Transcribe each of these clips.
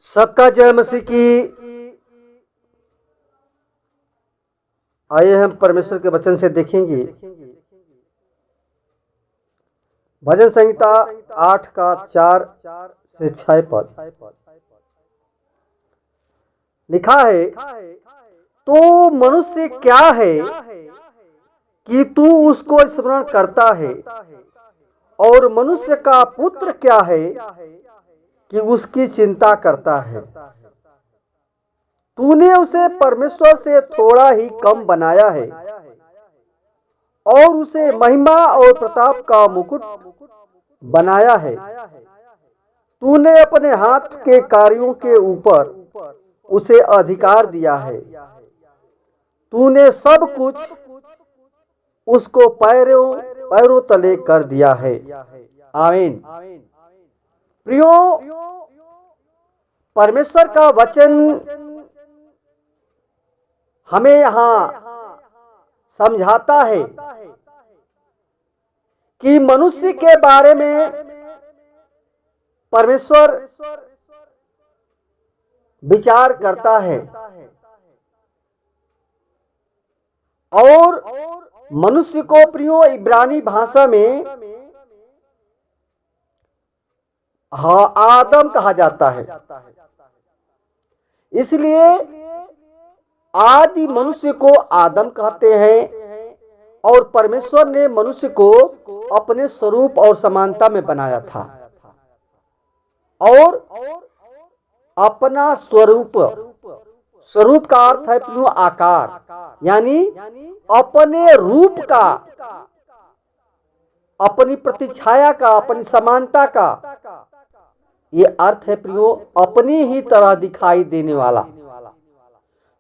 सबका जय मसीह की। आइए हम परमेश्वर के वचन से देखेंगे भजन संहिता 8 का 4 से 6 पद। लिखा है, तो मनुष्य क्या है कि तू उसको स्मरण करता है, और मनुष्य का पुत्र क्या है कि उसकी चिंता करता है। तूने उसे परमेश्वर से थोड़ा ही कम बनाया है और उसे महिमा और प्रताप का मुकुट बनाया है। तूने अपने हाथ के कार्यों के ऊपर उसे अधिकार दिया है। तूने सब कुछ उसको पैरों तले कर दिया है। आमीन। प्रियो, परमेश्वर का वचन हमें यहाँ समझाता है कि मनुष्य के बारे में परमेश्वर विचार करता है और मनुष्य को प्रियो इब्रानी भाषा में आदम कहा जाता है। इसलिए आदि मनुष्य को आदम कहते हैं और परमेश्वर ने मनुष्य को अपने स्वरूप और समानता में बनाया था और अपना स्वरूप का अर्थ है प्रियो आकार, यानी अपने रूप का, अपनी प्रतिछाया का, अपनी समानता का। ये अर्थ है प्रियो अपनी ही तरह दिखाई देने वाला।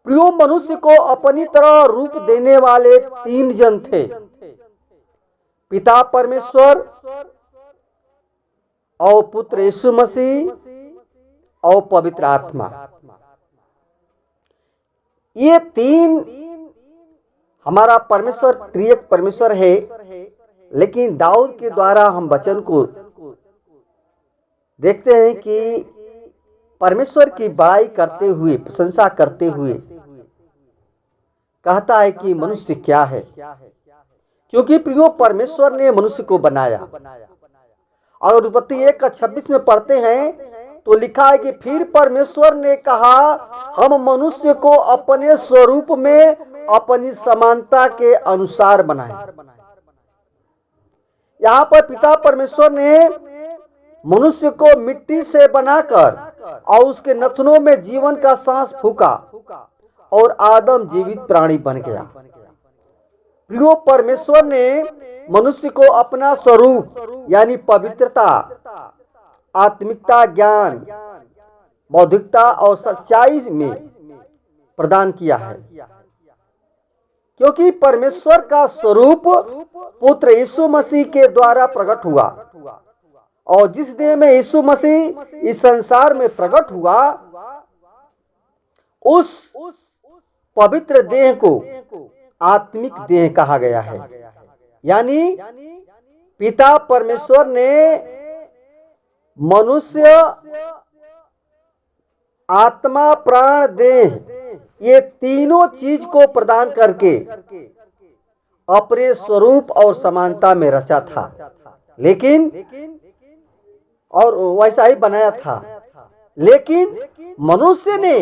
प्रियो, मनुष्य को अपनी तरह रूप देने वाले 3 जन थे, पिता परमेश्वर और पुत्र यीशु मसीह और पवित्र आत्मा। ये 3 हमारा परमेश्वर त्रिएक परमेश्वर है। लेकिन दाऊद के द्वारा हम वचन को देखते हैं कि परमेश्वर की बड़ाई करते हुए, प्रशंसा करते हुए कहता है कि मनुष्य क्या है, क्योंकि प्रियो परमेश्वर ने मनुष्य को बनाया। और उत्पत्ति 1:26 में पढ़ते हैं तो लिखा है कि फिर परमेश्वर ने कहा, हम मनुष्य को अपने स्वरूप में अपनी समानता के अनुसार बनाए। यहाँ पर पिता परमेश्वर ने मनुष्य को मिट्टी से बनाकर और उसके नथनों में जीवन का सांस फूका और आदम जीवित प्राणी बन गया। प्रियो, परमेश्वर ने मनुष्य को अपना स्वरूप यानी पवित्रता, आत्मिकता, ज्ञान, बौद्धिकता और सच्चाई में प्रदान किया है, क्योंकि परमेश्वर का स्वरूप पुत्र यीशु मसीह के द्वारा प्रकट हुआ। और जिस देह में यीशु मसीह इस संसार में प्रकट हुआ, उस पवित्र देह को आत्मिक देह कहा गया है। यानी पिता परमेश्वर ने मनुष्य, आत्मा, प्राण, देह, ये तीनों चीज को प्रदान करके अपने स्वरूप और समानता में रचा था, लेकिन और वैसा ही बनाया था। लेकिन मनुष्य ने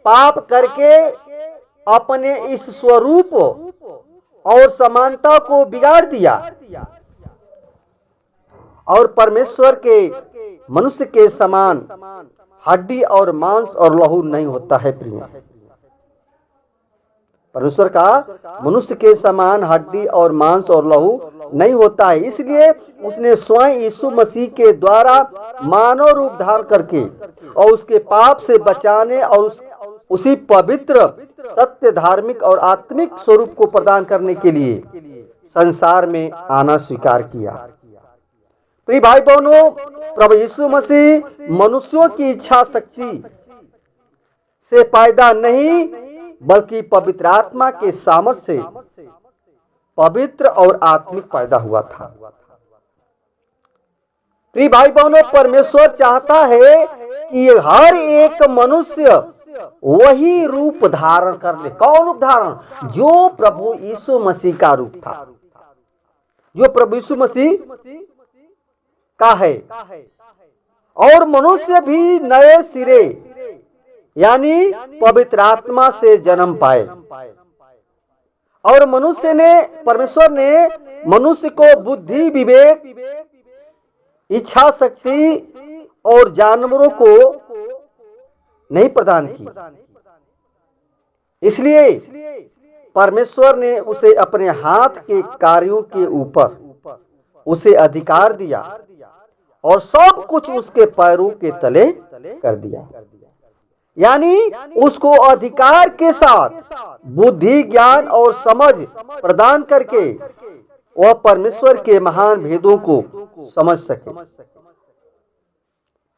पाप करके अपने इस स्वरूप और समानता को बिगाड़ दिया और परमेश्वर के मनुष्य के समान हड्डी और मांस और लहू नहीं होता है। प्रिय, परमेश्वर का मनुष्य के समान हड्डी और मांस और लहू नहीं होता है। इसलिए उसने स्वयं यीशु मसीह के द्वारा मानव रूप धारण करके और उसके पाप से बचाने और उसी पवित्र, सत्य, धार्मिक और आत्मिक स्वरूप को प्रदान करने के लिए संसार में आना स्वीकार किया। प्रिय भाई बहनों, प्रभु यीशु मसीह मनुष्यों की इच्छा शक्ति से पैदा नहीं बल्कि पवित्र आत्मा के सामर्थ्य से पवित्र और आत्मिक पैदा हुआ था। प्रिय भाई बहनों, परमेश्वर चाहता है कि हर एक मनुष्य वही रूप धारण कर ले। कौन रूप धारण? जो प्रभु यीशु मसीह का रूप था, जो प्रभु यीशु मसीह का है। और मनुष्य भी नए सिरे यानी पवित्र आत्मा से जन्म पाए। और परमेश्वर ने मनुष्य को बुद्धि, विवेक, इच्छा शक्ति और जानवरों को नहीं प्रदान की। इसलिए परमेश्वर ने उसे अपने हाथ के कार्यों के ऊपर उसे अधिकार दिया और सब कुछ उसके पैरों के तले कर दिया। यानी उसको अधिकार के साथ बुद्धि, ज्ञान और समझ प्रदान करके वह परमेश्वर के महान भेदों को समझ सके।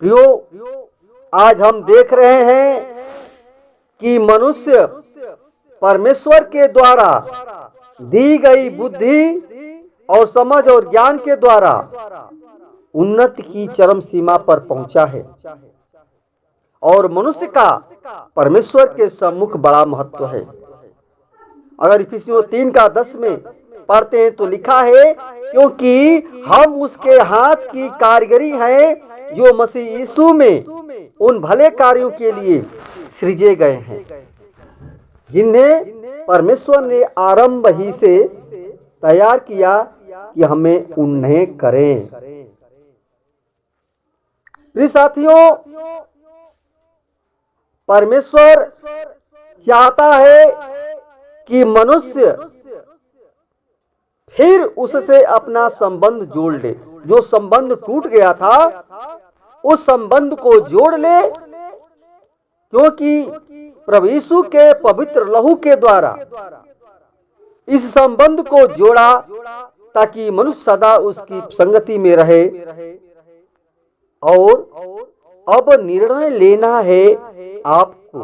प्रियो, आज हम देख रहे हैं कि मनुष्य परमेश्वर के द्वारा दी गई बुद्धि और समझ और ज्ञान के द्वारा उन्नति की चरम सीमा पर पहुंचा है। और मनुष्य का परमेश्वर के सम्मुख बड़ा महत्व है। अगर इफिसियों 3:10 में पढ़ते हैं तो लिखा है, क्योंकि हम उसके हाथ की कारीगरी हैं जो मसीह यीशु में उन भले कार्यों के लिए सृजे गए हैं जिन्हें परमेश्वर ने आरंभ ही से तैयार किया कि हमें उन्हें करें। प्रिय साथियों, परमेश्वर चाहता है कि मनुष्य फिर उससे अपना संबंध जोड़ ले। जो संबंध टूट गया था उस संबंध को जोड़ ले, क्योंकि प्रभु यीशु के पवित्र लहू के द्वारा इस संबंध को जोड़ा ताकि मनुष्य सदा उसकी संगति में रहे। और अब निर्णय लेना है आपको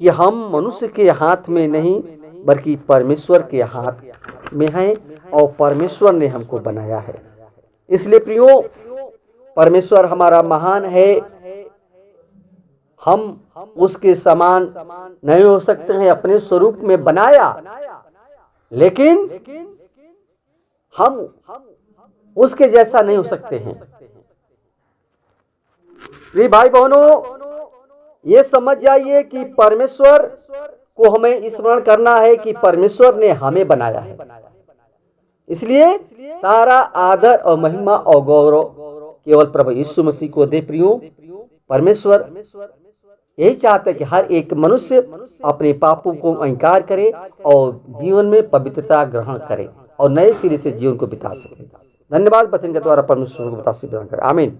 कि हम मनुष्य के हाथ में नहीं बल्कि परमेश्वर के हाथ में हैं और परमेश्वर ने हमको बनाया है। इसलिए प्रियो, परमेश्वर हमारा महान है। हम उसके समान नहीं हो सकते हैं, अपने स्वरूप में बनाया, लेकिन हम उसके जैसा नहीं हो सकते हैं। प्रिय भाई बहनों, ये समझ जाइए कि परमेश्वर को हमें स्मरण करना है कि परमेश्वर ने हमें बनाया है। इसलिए सारा आदर और महिमा और गौरव केवल प्रभु यीशु मसीह को दे। प्रियो, परमेश्वर यही चाहता है कि हर एक मनुष्य अपने पापों को अंगीकार करे और जीवन में पवित्रता ग्रहण करे और नए सिरे से जीवन को बिता सके। धन्यवाद। वचन के द्वारा परमेश्वर को बता सके। आमीन।